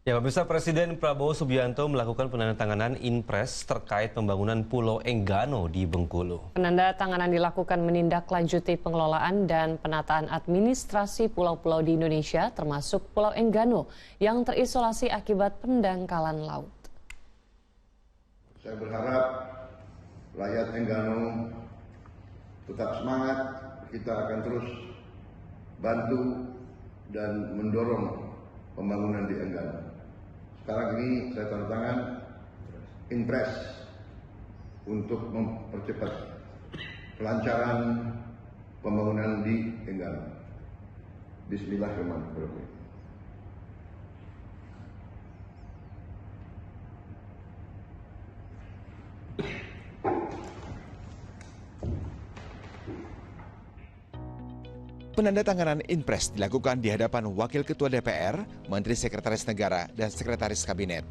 Ya, pemirsa, Presiden Prabowo Subianto melakukan penandatanganan Inpres terkait pembangunan Pulau Enggano di Bengkulu. Penandatanganan dilakukan menindaklanjuti pengelolaan dan penataan administrasi pulau-pulau di Indonesia, termasuk Pulau Enggano yang terisolasi akibat pendangkalan laut. Saya berharap rakyat Enggano tetap semangat. Kita akan terus bantu dan mendorong pembangunan di Enggano. Sekarang ini saya tanda tangan Inpres untuk mempercepat kelancaran pembangunan di Enggano. Bismillahirrahmanirrahim. Penandatanganan Inpres dilakukan di hadapan Wakil Ketua DPR, Menteri Sekretaris Negara, dan Sekretaris Kabinet.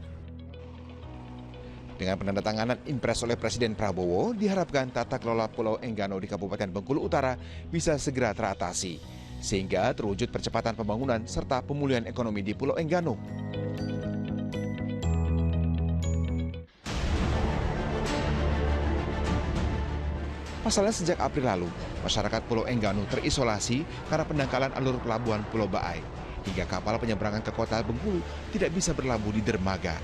Dengan penandatanganan Inpres oleh Presiden Prabowo, diharapkan tata kelola Pulau Enggano di Kabupaten Bengkulu Utara bisa segera teratasi, sehingga terwujud percepatan pembangunan serta pemulihan ekonomi di Pulau Enggano. Pasalnya sejak April lalu, masyarakat Pulau Enggano terisolasi karena pendangkalan alur pelabuhan Pulau Baai, hingga kapal penyeberangan ke kota Bengkulu tidak bisa berlabuh di dermaga.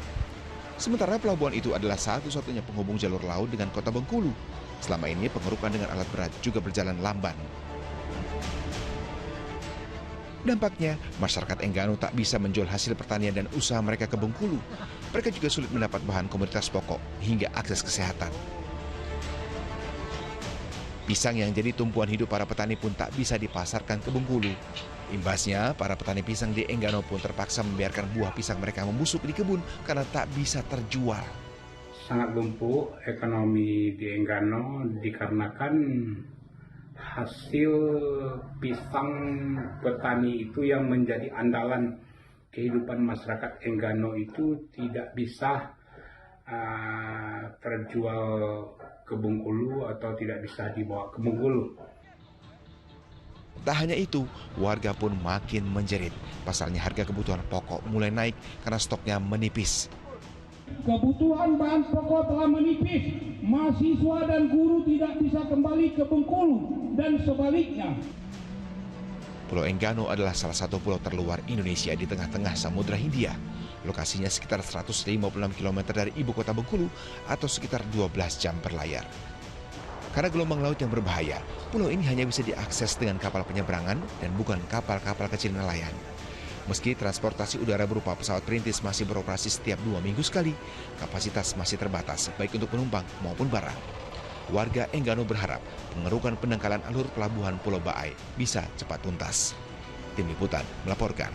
Sementara pelabuhan itu adalah satu-satunya penghubung jalur laut dengan kota Bengkulu. Selama ini pengerukan dengan alat berat juga berjalan lamban. Dampaknya, masyarakat Enggano tak bisa menjual hasil pertanian dan usaha mereka ke Bengkulu. Mereka juga sulit mendapat bahan komoditas pokok hingga akses kesehatan. Pisang yang jadi tumpuan hidup para petani pun tak bisa dipasarkan ke Bengkulu. Imbasnya, para petani pisang di Enggano pun terpaksa membiarkan buah pisang mereka membusuk di kebun karena tak bisa terjual. Sangat lumpuh ekonomi di Enggano dikarenakan hasil pisang petani itu yang menjadi andalan kehidupan masyarakat Enggano itu tidak bisa terjual ke Bengkulu atau tidak bisa dibawa ke Bengkulu. Tak hanya itu, warga pun makin menjerit. Pasalnya harga kebutuhan pokok mulai naik karena stoknya menipis. Kebutuhan bahan pokok telah menipis, mahasiswa dan guru tidak bisa kembali ke Bengkulu dan sebaliknya. Pulau Enggano adalah salah satu pulau terluar Indonesia di tengah-tengah Samudra Hindia. Lokasinya sekitar 156 km dari ibu kota Bengkulu atau sekitar 12 jam berlayar. Karena gelombang laut yang berbahaya, pulau ini hanya bisa diakses dengan kapal penyeberangan dan bukan kapal-kapal kecil nelayan. Meski transportasi udara berupa pesawat perintis masih beroperasi setiap 2 minggu sekali, kapasitas masih terbatas baik untuk penumpang maupun barang. Warga Enggano berharap pengerukan pendangkalan alur pelabuhan Pulau Baai bisa cepat tuntas. Tim Liputan melaporkan.